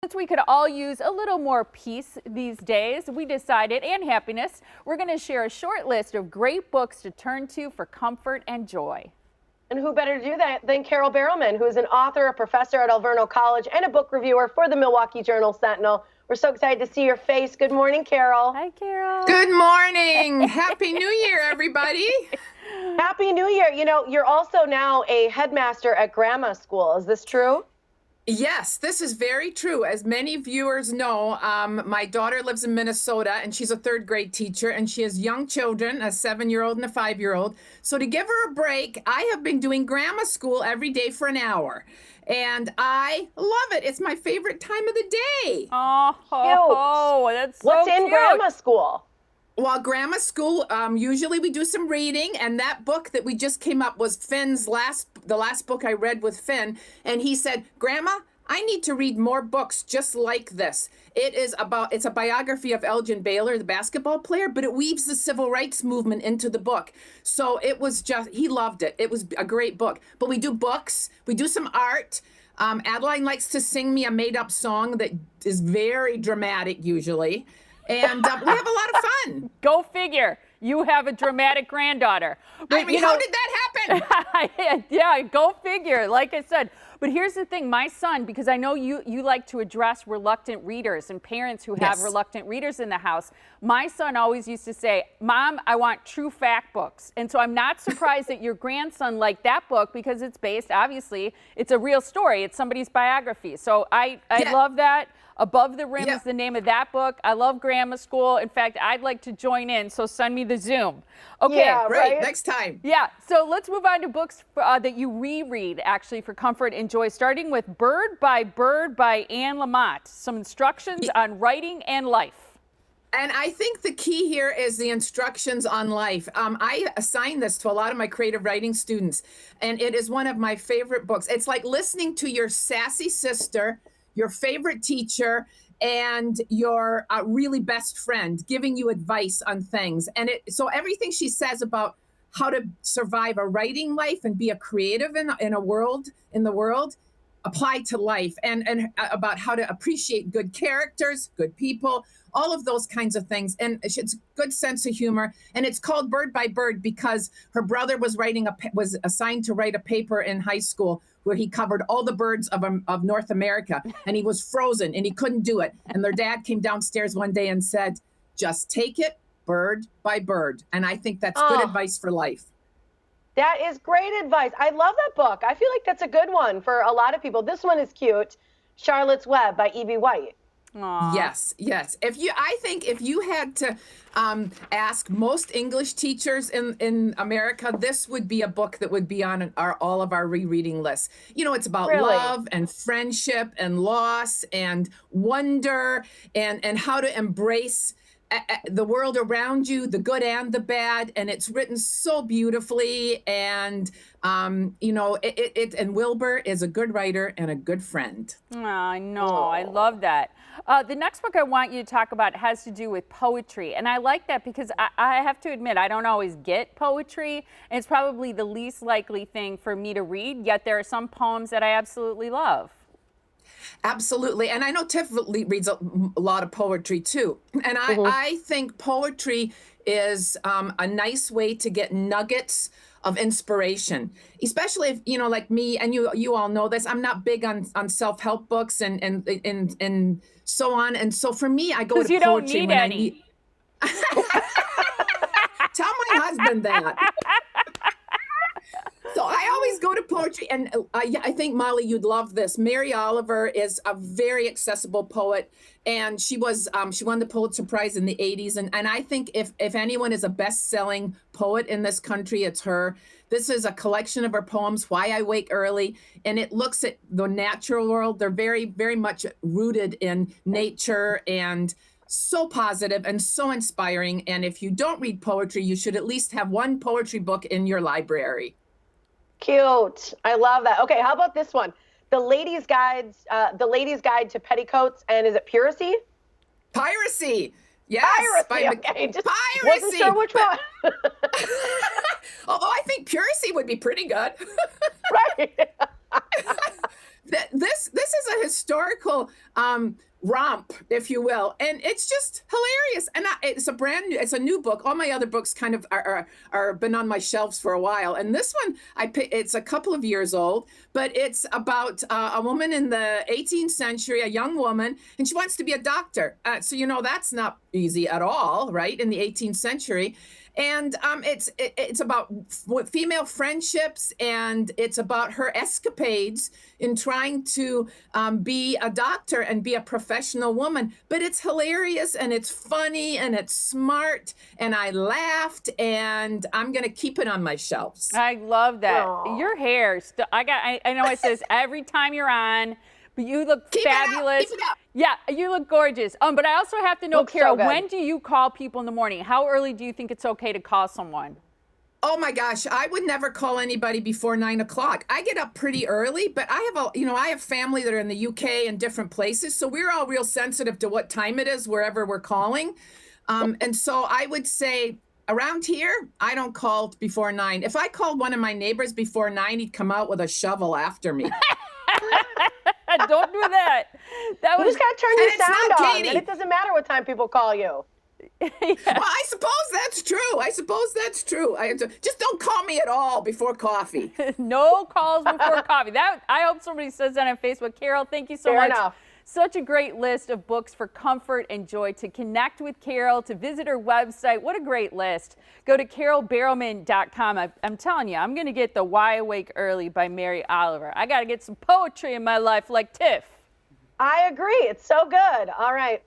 Since we could all use a little more peace these days, we decided, and happiness, we're going to share a short list of great books to turn to for comfort and joy. And who better to do that than Carole Barrowman, who is an author, a professor at Alverno College, and a book reviewer for the Milwaukee Journal-Sentinel. We're so excited to see your face. Good morning, Carole. Hi, Carole. Good morning. Happy New Year, everybody. Happy New Year. You know, you're also now a headmaster at Granma School. Is this true? Yes, this is very true. As many viewers know, my daughter lives in Minnesota and she's a third grade teacher and she has young children, a 7-year-old and a 5-year-old. So to give her a break, I have been doing Granma School every day for an hour. And I love it. It's my favorite time of the day. Oh, that's so What's in cute. Granma School? Well, Granma School, usually we do some reading, and that book that we just came up was Finn's the last book I read with Finn, and he said, Grandma, I need to read more books just like this. It's a biography of Elgin Baylor, the basketball player, but it weaves the civil rights movement into the book. So he loved it. It was a great book. But we do books, we do some art. Adeline likes to sing me a made-up song that is very dramatic usually. And we have a lot of fun. Go figure. You have a dramatic granddaughter. But, how did that happen? Yeah, go figure, like I said. But here's the thing, my son, because I know you like to address reluctant readers and parents who have reluctant readers in the house. My son always used to say, Mom, I want true fact books. And so I'm not surprised that your grandson liked that book because it's based, obviously, it's a real story. It's somebody's biography. So I love that. Above the Rim is the name of that book. I love Granma School. In fact, I'd like to join in, so send me the Zoom. Okay. Yeah, right. Next time. Yeah, so let's move on to books that you reread, actually, for comfort and joy, starting with Bird by Anne Lamott. Some instructions on writing and life. And I think the key here is the instructions on life. I assign this to a lot of my creative writing students, and it is one of my favorite books. It's like listening to your sassy sister, your favorite teacher, and your really best friend giving you advice on things. And so everything she says about how to survive a writing life and be a creative in the world apply to life, and about how to appreciate good characters, good people, all of those kinds of things. And it's a good sense of humor. And it's called Bird by Bird because her brother was assigned to write a paper in high school where he covered all the birds of North America, and he was frozen and he couldn't do it. And their dad came downstairs one day and said, just take it bird by bird. And I think that's good advice for life. That is great advice. I love that book. I feel like that's a good one for a lot of people. This one is cute. Charlotte's Web by Evie White. Aww. Yes. I think if you had to ask most English teachers in America, this would be a book that would be on all of our rereading lists. You know, it's about love and friendship and loss and wonder and how to embrace the world around you, the good and the bad, and it's written so beautifully. And and Wilbur is a good writer and a good friend. I know, I love that. The next book I want you to talk about has to do with poetry, and I like that because I have to admit I don't always get poetry, and it's probably the least likely thing for me to read. Yet there are some poems that I absolutely love. Absolutely. And I know Tiff reads a lot of poetry too. And I think poetry is a nice way to get nuggets of inspiration, especially if, like me, and you all know this, I'm not big on self-help books and so on. And so for me, I go to you poetry don't need when any. I need. Tell my husband that. So I always go to poetry, and I think, Molly, you'd love this. Mary Oliver is a very accessible poet, and she won the Pulitzer Prize in the 80s, and I think if anyone is a best-selling poet in this country, it's her. This is a collection of her poems, Why I Wake Early, and it looks at the natural world. They're very, very much rooted in nature and so positive and so inspiring, and if you don't read poetry, you should at least have one poetry book in your library. Cute. I love that. Okay, how about this one? The Ladies' Guide to Petticoats and is it Piracy? Piracy. Yes. Piracy. Okay, just Piracy. wasn't sure which one. Although I think Piracy would be pretty good. Right. This is a historical romp, if you will, and it's just hilarious. And it's a new book. All my other books kind of are been on my shelves for a while, and this one it's a couple of years old, but it's about a woman in the 18th century, a young woman, and she wants to be a doctor. So that's not easy at all, right? In the 18th century. And it's about female friendships, and it's about her escapades in trying to be a doctor and be a professional woman. But it's hilarious, and it's funny, and it's smart, and I laughed, and I'm gonna keep it on my shelves. I love that. Aww. Your hair, I know I say this every time you're on, but you look fabulous. Keep it up. Yeah, you look gorgeous. But I also have to know, Looks so Carole, good. when do you call people in the morning? How early do you think it's okay to call someone? Oh my gosh, I would never call anybody before 9 o'clock. I get up pretty early, but I have family that are in the UK and different places, so we're all real sensitive to what time it is wherever we're calling. And so I would say around here, I don't call before 9. If I called one of my neighbors before 9, he'd come out with a shovel after me. Don't do that. That You was just got to turn And your it's not sound on, Katie. and it doesn't matter what time people call you. Well, I suppose that's true. Just don't call me at all before coffee. no calls before coffee. I hope somebody says that on Facebook. Carole, thank you so Fair much. enough. Such a great list of books for comfort and joy. To connect with Carole, to visit her website, what a great list. Go to carolebarrowman.com. I'm telling you, I'm going to get the Why Awake Early by Mary Oliver. I got to get some poetry in my life like Tiff. I agree. It's so good. All right.